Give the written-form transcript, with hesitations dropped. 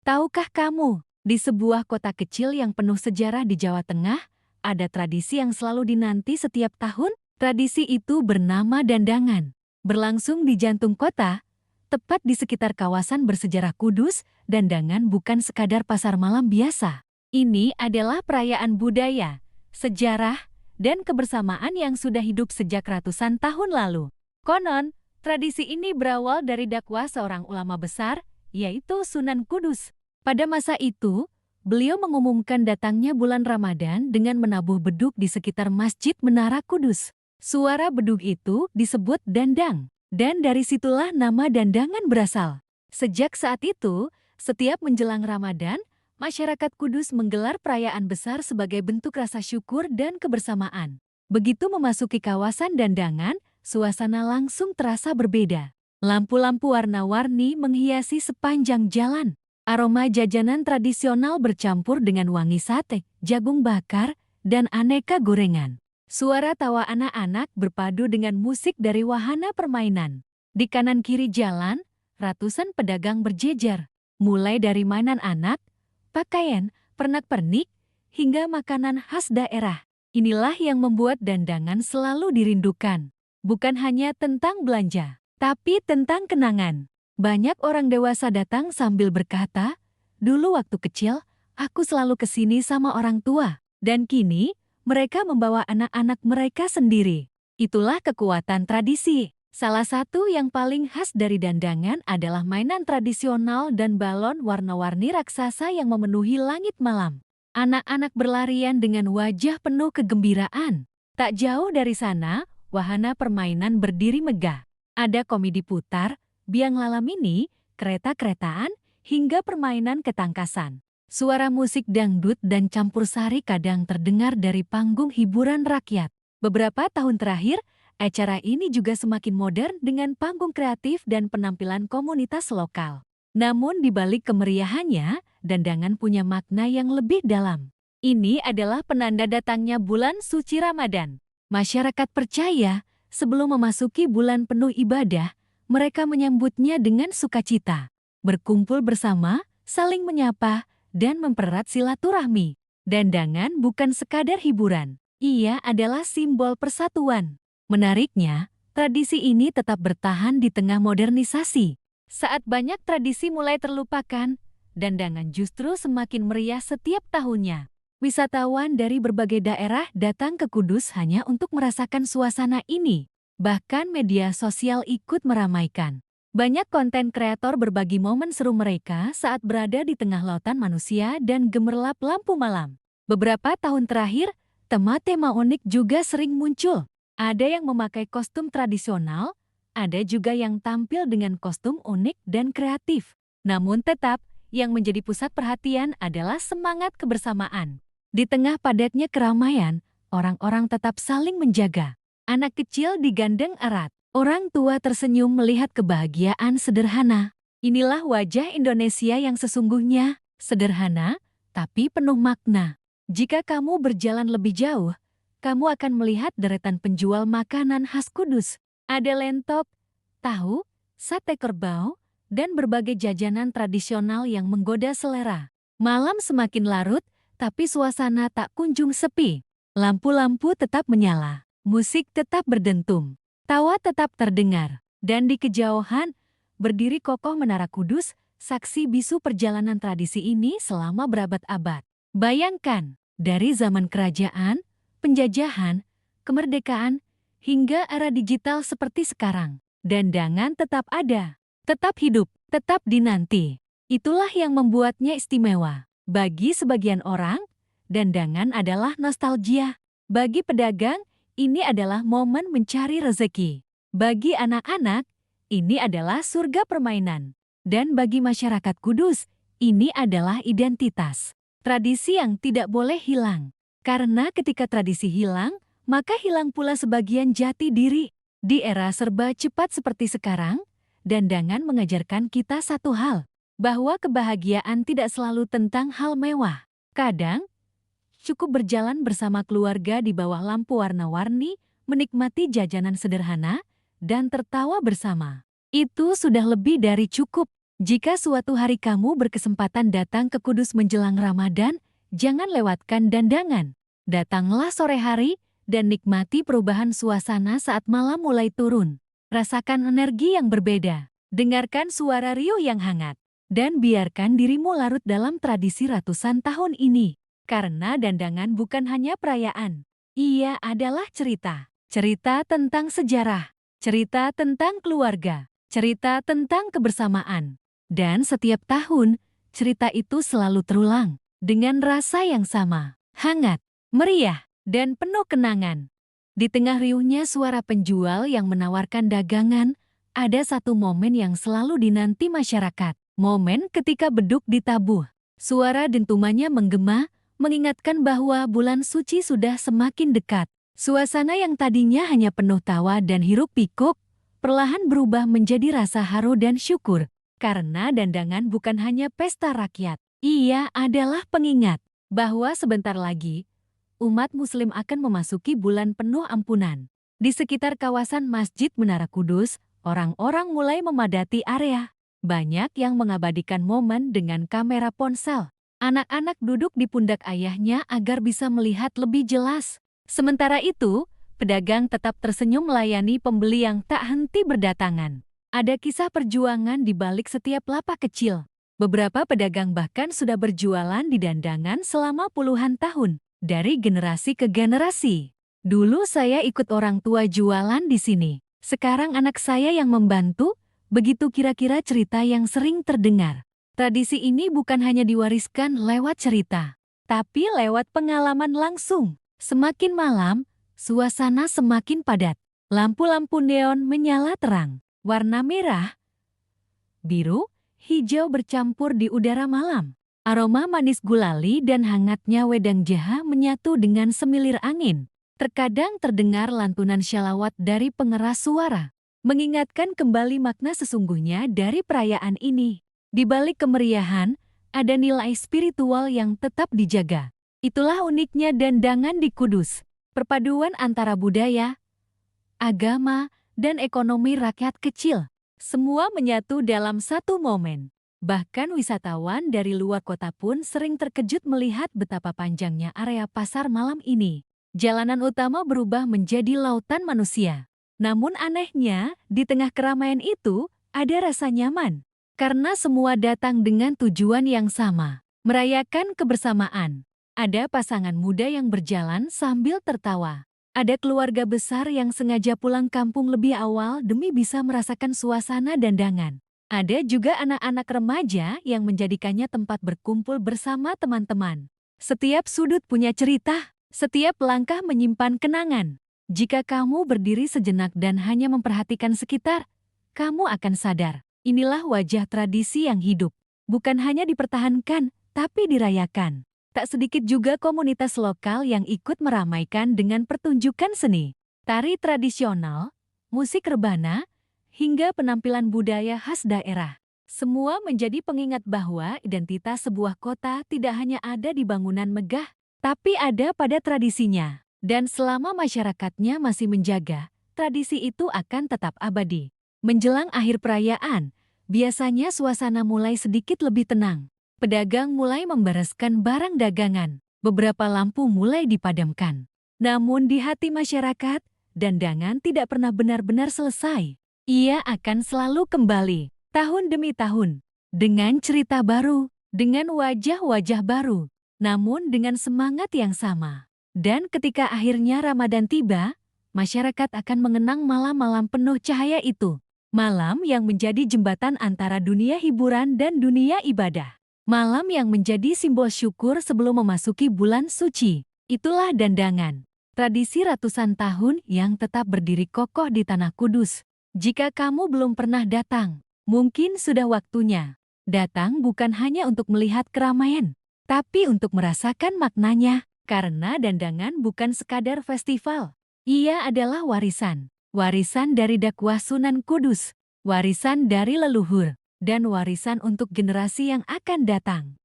Tahukah kamu, di sebuah kota kecil yang penuh sejarah di Jawa Tengah, ada tradisi yang selalu dinanti setiap tahun? Tradisi itu bernama dandangan. Berlangsung di jantung kota, tepat di sekitar kawasan bersejarah Kudus, dandangan bukan sekadar pasar malam biasa. Ini adalah perayaan budaya, sejarah, dan kebersamaan yang sudah hidup sejak ratusan tahun lalu. Konon, tradisi ini berawal dari dakwah seorang ulama besar, yaitu Sunan Kudus. Pada masa itu, beliau mengumumkan datangnya bulan Ramadan dengan menabuh beduk di sekitar Masjid Menara Kudus. Suara beduk itu disebut dandang, dan dari situlah nama dandangan berasal. Sejak saat itu, setiap menjelang Ramadan, masyarakat Kudus menggelar perayaan besar sebagai bentuk rasa syukur dan kebersamaan. Begitu memasuki kawasan dandangan, suasana langsung terasa berbeda. Lampu-lampu warna-warni menghiasi sepanjang jalan. Aroma jajanan tradisional bercampur dengan wangi sate, jagung bakar, dan aneka gorengan. Suara tawa anak-anak berpadu dengan musik dari wahana permainan. Di kanan kiri jalan, ratusan pedagang berjejer. Mulai dari mainan anak, pakaian, pernak-pernik, hingga makanan khas daerah. Inilah yang membuat dandangan selalu dirindukan. Bukan hanya tentang belanja, tapi tentang kenangan. Banyak orang dewasa datang sambil berkata, "Dulu waktu kecil, aku selalu kesini sama orang tua." Dan kini, mereka membawa anak-anak mereka sendiri. Itulah kekuatan tradisi. Salah satu yang paling khas dari dandangan adalah mainan tradisional dan balon warna-warni raksasa yang memenuhi langit malam. Anak-anak berlarian dengan wajah penuh kegembiraan. Tak jauh dari sana, wahana permainan berdiri megah. Ada komedi putar, biang lala mini, kereta-keretaan, hingga permainan ketangkasan. Suara musik dangdut dan campur sari kadang terdengar dari panggung hiburan rakyat. Beberapa tahun terakhir, acara ini juga semakin modern dengan panggung kreatif dan penampilan komunitas lokal. Namun di balik kemeriahannya, dandangan punya makna yang lebih dalam. Ini adalah penanda datangnya bulan suci Ramadan. Masyarakat percaya, sebelum memasuki bulan penuh ibadah, mereka menyambutnya dengan sukacita. Berkumpul bersama, saling menyapa, dan mempererat silaturahmi. Dandangan bukan sekadar hiburan, ia adalah simbol persatuan. Menariknya, tradisi ini tetap bertahan di tengah modernisasi. Saat banyak tradisi mulai terlupakan, dandangan justru semakin meriah setiap tahunnya. Wisatawan dari berbagai daerah datang ke Kudus hanya untuk merasakan suasana ini. Bahkan media sosial ikut meramaikan. Banyak konten kreator berbagi momen seru mereka saat berada di tengah lautan manusia dan gemerlap lampu malam. Beberapa tahun terakhir, tema-tema unik juga sering muncul. Ada yang memakai kostum tradisional, ada juga yang tampil dengan kostum unik dan kreatif. Namun tetap, yang menjadi pusat perhatian adalah semangat kebersamaan. Di tengah padatnya keramaian, orang-orang tetap saling menjaga. Anak kecil digandeng erat. Orang tua tersenyum melihat kebahagiaan sederhana. Inilah wajah Indonesia yang sesungguhnya, sederhana, tapi penuh makna. Jika kamu berjalan lebih jauh, kamu akan melihat deretan penjual makanan khas Kudus. Ada lentok, tahu, sate kerbau, dan berbagai jajanan tradisional yang menggoda selera. Malam semakin larut, tapi suasana tak kunjung sepi. Lampu-lampu tetap menyala, musik tetap berdentum. Tawa tetap terdengar, dan di kejauhan, berdiri kokoh Menara Kudus, saksi bisu perjalanan tradisi ini selama berabad-abad. Bayangkan, dari zaman kerajaan, penjajahan, kemerdekaan, hingga era digital seperti sekarang, dandangan tetap ada, tetap hidup, tetap dinanti. Itulah yang membuatnya istimewa. Bagi sebagian orang, dandangan adalah nostalgia. Bagi pedagang, ini adalah momen mencari rezeki. Bagi anak-anak, ini adalah surga permainan. Dan bagi masyarakat Kudus, ini adalah identitas. Tradisi yang tidak boleh hilang. Karena ketika tradisi hilang, maka hilang pula sebagian jati diri. Di era serba cepat seperti sekarang, dandangan mengajarkan kita satu hal, bahwa kebahagiaan tidak selalu tentang hal mewah. Kadang, cukup berjalan bersama keluarga di bawah lampu warna-warni, menikmati jajanan sederhana, dan tertawa bersama. Itu sudah lebih dari cukup. Jika suatu hari kamu berkesempatan datang ke Kudus menjelang Ramadan, jangan lewatkan dandangan. Datanglah sore hari dan nikmati perubahan suasana saat malam mulai turun. Rasakan energi yang berbeda, dengarkan suara riuh yang hangat, dan biarkan dirimu larut dalam tradisi ratusan tahun ini. Karena dandangan bukan hanya perayaan, ia adalah cerita. Cerita tentang sejarah, cerita tentang keluarga, cerita tentang kebersamaan. Dan setiap tahun, cerita itu selalu terulang dengan rasa yang sama, hangat, meriah, dan penuh kenangan. Di tengah riuhnya suara penjual yang menawarkan dagangan, ada satu momen yang selalu dinanti masyarakat. Momen ketika beduk ditabuh. Suara dentumannya menggema, mengingatkan bahwa bulan suci sudah semakin dekat. Suasana yang tadinya hanya penuh tawa dan hiruk-pikuk, perlahan berubah menjadi rasa haru dan syukur. Karena dandangan bukan hanya pesta rakyat, ia adalah pengingat bahwa sebentar lagi umat Muslim akan memasuki bulan penuh ampunan. Di sekitar kawasan Masjid Menara Kudus, orang-orang mulai memadati area. Banyak yang mengabadikan momen dengan kamera ponsel. Anak-anak duduk di pundak ayahnya agar bisa melihat lebih jelas. Sementara itu, pedagang tetap tersenyum melayani pembeli yang tak henti berdatangan. Ada kisah perjuangan di balik setiap lapak kecil. Beberapa pedagang bahkan sudah berjualan di dandangan selama puluhan tahun, dari generasi ke generasi. Dulu saya ikut orang tua jualan di sini. Sekarang anak saya yang membantu, begitu kira-kira cerita yang sering terdengar. Tradisi ini bukan hanya diwariskan lewat cerita, tapi lewat pengalaman langsung. Semakin malam, suasana semakin padat. Lampu-lampu neon menyala terang. Warna merah, biru, hijau bercampur di udara malam. Aroma manis gulali dan hangatnya wedang jaha menyatu dengan semilir angin. Terkadang terdengar lantunan syalawat dari pengeras suara, mengingatkan kembali makna sesungguhnya dari perayaan ini. Di balik kemeriahan, ada nilai spiritual yang tetap dijaga. Itulah uniknya dandangan di Kudus. Perpaduan antara budaya, agama, dan ekonomi rakyat kecil. Semua menyatu dalam satu momen. Bahkan wisatawan dari luar kota pun sering terkejut melihat betapa panjangnya area pasar malam ini. Jalanan utama berubah menjadi lautan manusia. Namun anehnya, di tengah keramaian itu, ada rasa nyaman. Karena semua datang dengan tujuan yang sama, merayakan kebersamaan. Ada pasangan muda yang berjalan sambil tertawa. Ada keluarga besar yang sengaja pulang kampung lebih awal demi bisa merasakan suasana dandangan. Ada juga anak-anak remaja yang menjadikannya tempat berkumpul bersama teman-teman. Setiap sudut punya cerita, setiap langkah menyimpan kenangan. Jika kamu berdiri sejenak dan hanya memperhatikan sekitar, kamu akan sadar, inilah wajah tradisi yang hidup. Bukan hanya dipertahankan, tapi dirayakan. Tak sedikit juga komunitas lokal yang ikut meramaikan dengan pertunjukan seni, tari tradisional, musik rebana, hingga penampilan budaya khas daerah. Semua menjadi pengingat bahwa identitas sebuah kota tidak hanya ada di bangunan megah, tapi ada pada tradisinya. Dan selama masyarakatnya masih menjaga, tradisi itu akan tetap abadi. Menjelang akhir perayaan, biasanya suasana mulai sedikit lebih tenang. Pedagang mulai membereskan barang dagangan. Beberapa lampu mulai dipadamkan. Namun di hati masyarakat, dandangan tidak pernah benar-benar selesai. Ia akan selalu kembali, tahun demi tahun, dengan cerita baru, dengan wajah-wajah baru, namun dengan semangat yang sama. Dan ketika akhirnya Ramadan tiba, masyarakat akan mengenang malam-malam penuh cahaya itu. Malam yang menjadi jembatan antara dunia hiburan dan dunia ibadah. Malam yang menjadi simbol syukur sebelum memasuki bulan suci. Itulah dandangan, tradisi ratusan tahun yang tetap berdiri kokoh di Tanah Kudus. Jika kamu belum pernah datang, mungkin sudah waktunya. Datang bukan hanya untuk melihat keramaian, tapi untuk merasakan maknanya. Karena dandangan bukan sekadar festival. Ia adalah warisan. Warisan dari dakwah Sunan Kudus. Warisan dari leluhur. Dan warisan untuk generasi yang akan datang.